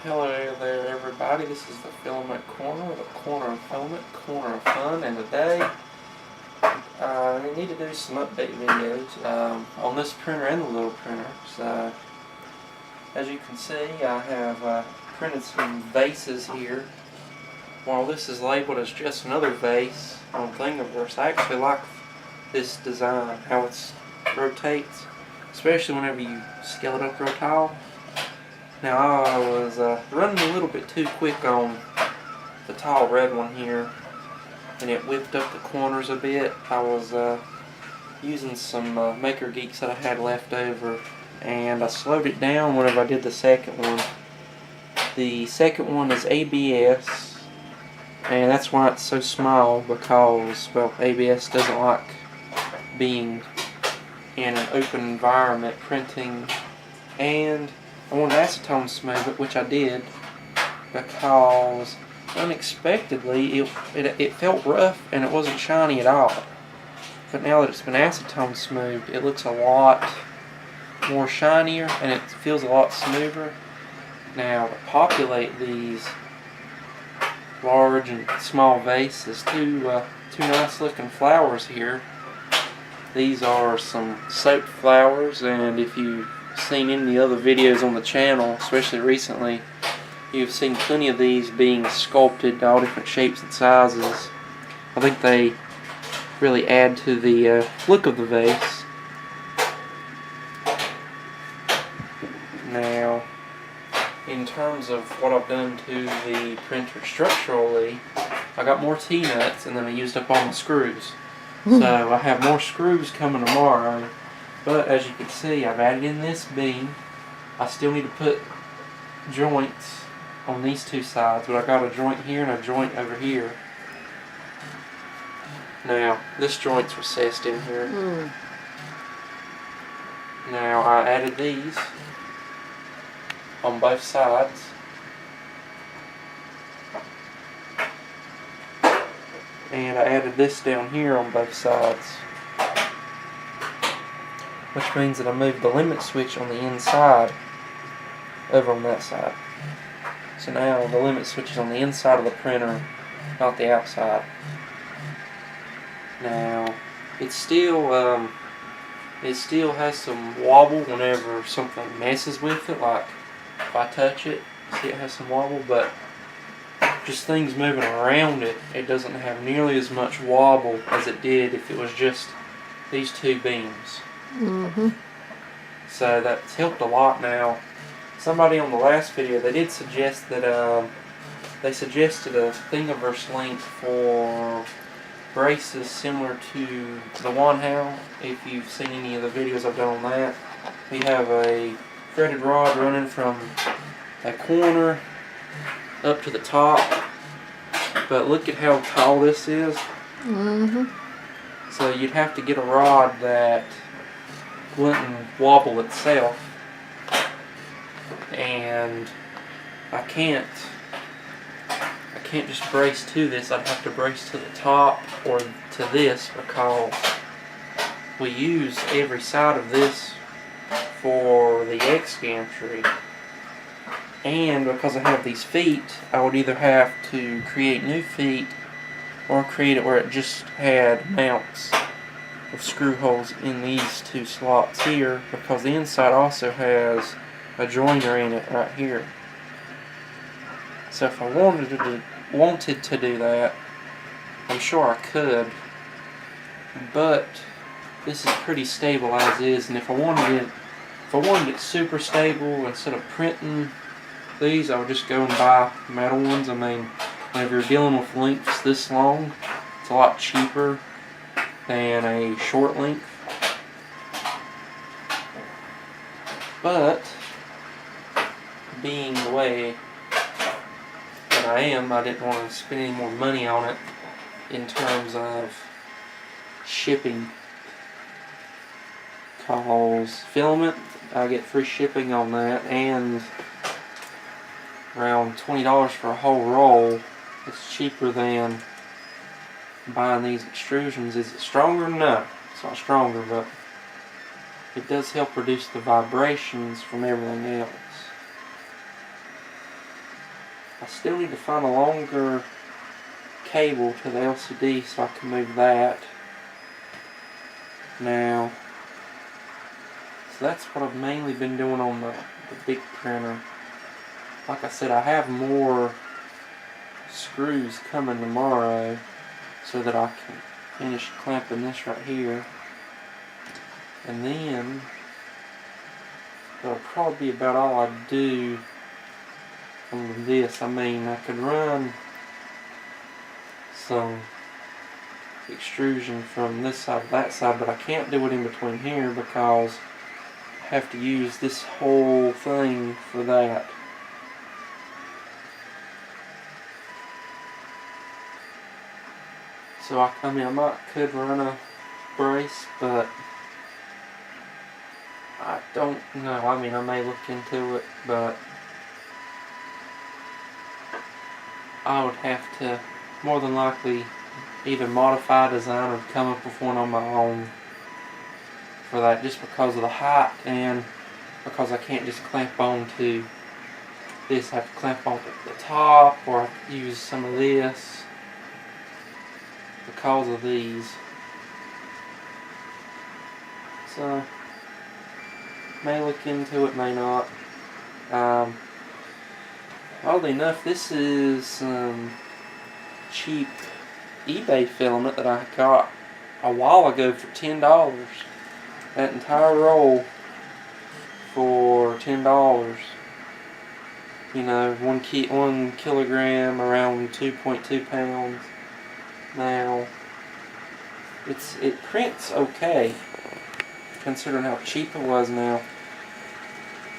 Hello there everybody, this is the Filament Corner, the corner of filament, corner of fun, and today I need to do some update videos on this printer and the little printer. So, as you can see, I have printed some vases here. While this is labeled as just another vase on Thingiverse, I actually like this design, how it rotates, especially whenever you scale it up real tall. Now I was running a little bit too quick on the tall red one here, and it whipped up the corners a bit. I was using some Maker Geeks that I had left over, and I slowed it down whenever I did the second one. The second one is ABS, and that's why it's so small, because, well, ABS doesn't like being in an open environment printing, and I wanted acetone smooth it, which I did, because unexpectedly it felt rough and it wasn't shiny at all. But now that it's been acetone smoothed, it looks a lot more shinier and it feels a lot smoother. Now to populate these large and small vases, two nice looking flowers here. These are some soap flowers, and if you've seen any other videos on the channel, especially recently, you've seen plenty of these being sculpted to all different shapes and sizes. I think they really add to the look of the vase. Now, in terms of what I've done to the printer structurally, I got more T-nuts and then I used up all my screws. So I have more screws coming tomorrow. But as you can see, I've added in this beam. I still need to put joints on these two sides, but I got a joint here and a joint over here. Now, this joint's recessed in here. Now, I added these on both sides. And I added this down here on both sides, which means that I moved the limit switch on the inside over on that side. So now the limit switch is on the inside of the printer, not the outside. Now it still has some wobble whenever something messes with it, like if I touch it, see it has some wobble, but just things moving around it, it doesn't have nearly as much wobble as it did if it was just these two beams. So that's helped a lot. Now, somebody on the last video, they did suggest that they suggested a Thingiverse link for braces similar to the Wanhao. If you've seen any of the videos I've done on that, we have a threaded rod running from a corner up to the top, but look at how tall this is. So you'd have to get a rod that wouldn't wobble itself, and I can't just brace to this. I'd have to brace to the top or to this, because we use every side of this for the X gantry, and because I have these feet, I would either have to create new feet or create it where it just had mounts of screw holes in these two slots here, because the inside also has a joiner in it right here. So if I wanted to do that, I'm sure I could, but this is pretty stable as is, and if I wanted it super stable, instead of printing these, I would just go and buy metal ones. I mean, whenever you're dealing with lengths this long, it's a lot cheaper than a short length. But being the way that I am, I didn't want to spend any more money on it in terms of shipping. Because Filament, I get free shipping on that, and around $20 for a whole roll. It's cheaper than buying these extrusions. Is it stronger? No, it's not stronger, but it does help reduce the vibrations from everything else. I still need to find a longer cable to the LCD so I can move that. Now, so that's what I've mainly been doing on the big printer. Like I said, I have more screws coming tomorrow so that I can finish clamping this right here. And then that'll probably be about all I do on this. I mean, I could run some extrusion from this side to that side, but I can't do it in between here because I have to use this whole thing for that. So I mean, could run a brace, but I don't know. I mean, I may look into it, but I would have to more than likely either modify a design or come up with one on my own for that, just because of the height and because I can't just clamp on to this. I have to clamp on to the top, or I have to use some of this because of these. So may look into it, may not. Oddly enough, this is some cheap eBay filament that I got a while ago for $10. That entire roll for $10. You know, 1 kilogram, around 2.2 pounds. Now, it prints okay, considering how cheap it was. Now,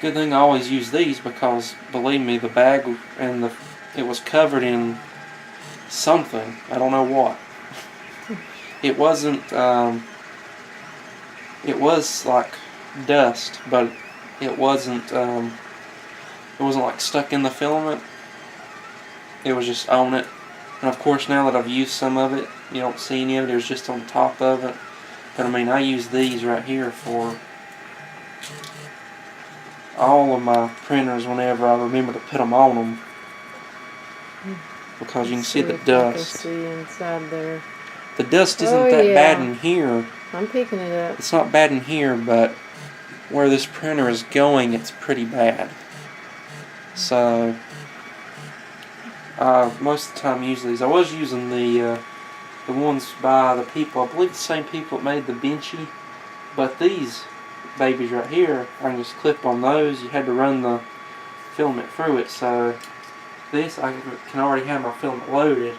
good thing I always use these because, believe me, the bag and it was covered in something. I don't know what. It wasn't. It was like dust, but it wasn't. It wasn't like stuck in the filament. It was just on it. And of course, now that I've used some of it, you don't see any of it. It was just on top of it. But I mean, I use these right here for all of my printers whenever I remember to put them on them, because you can see the dust. You can see inside there. The dust isn't that bad in here. I'm picking it up. It's not bad in here, but where this printer is going, it's pretty bad. So most of the time I use these. I was using the ones by the people, I believe the same people that made the Benchy, but these babies right here, I can just clip on those. You had to run the filament through it, so this I can already have my filament loaded,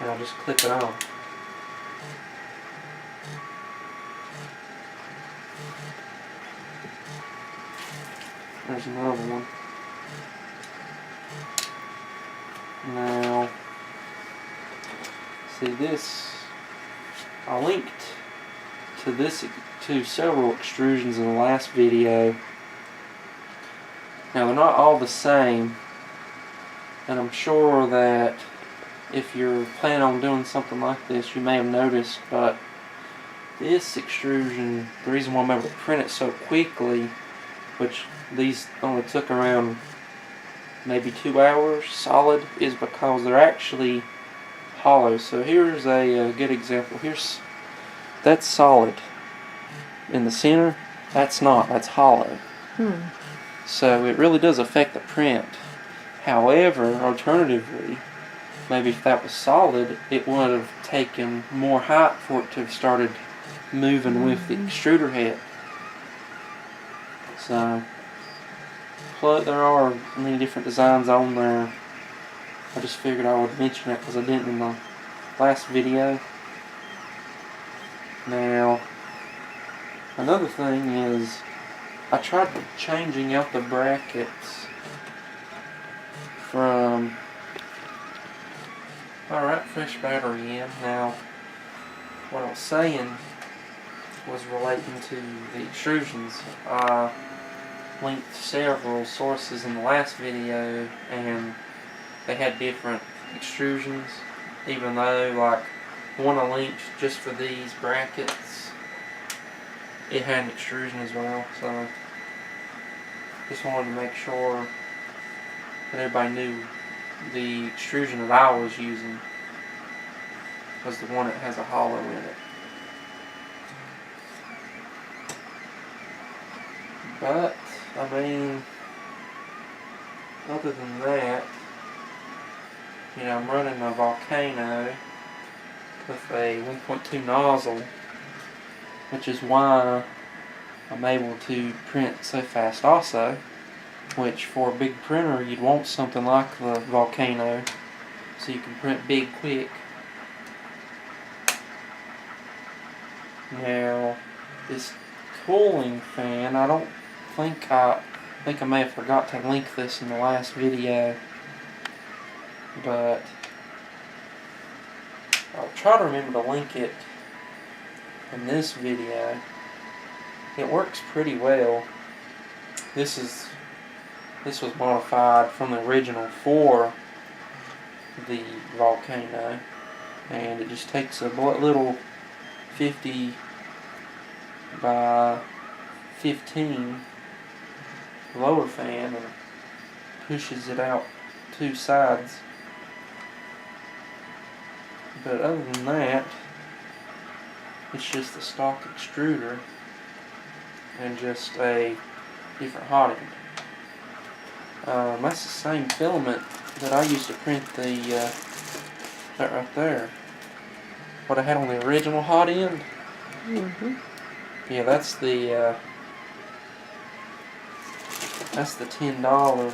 and I'll just clip it on. There's another one. Now, see this, I linked to several extrusions in the last video. Now they're not all the same, and I'm sure that if you're planning on doing something like this, you may have noticed, but this extrusion, the reason why I'm able to print it so quickly, which these only took around maybe 2 hours solid, is because they're actually hollow. So here's a good example. That's solid. In the center, that's not. That's hollow. So it really does affect the print. However, alternatively, maybe if that was solid, it would have taken more height for it to have started moving with the extruder head. So, there are many different designs on there. I just figured I would mention it because I didn't in the last video. Now, another thing is, I tried changing out the brackets from... Alright, fresh battery in. Now, what I was saying was relating to the extrusions. I linked several sources in the last video, and they had different extrusions, even though, like, one I linked just for these brackets, it had an extrusion as well. So just wanted to make sure that everybody knew the extrusion that I was using was the one that has a hollow in it. But, I mean, other than that, you know, I'm running a Volcano with a 1.2 nozzle, which is why I'm able to print so fast also, which for a big printer you'd want something like the Volcano so you can print big quick. Now, this cooling fan, I think I may have forgot to link this in the last video, but I'll try to remember to link it in this video. It works pretty well. This was modified from the original for the Volcano, and it just takes a little 50 by 15 blower fan and pushes it out two sides. But other than that, it's just a stock extruder and just a different hot end. That's the same filament that I used to print that right there. What I had on the original hot end. Yeah, that's the $10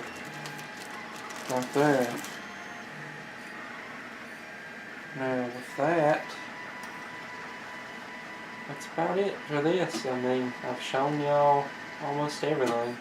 right there. Now with that, that's about it for this. I mean, I've shown y'all almost everything.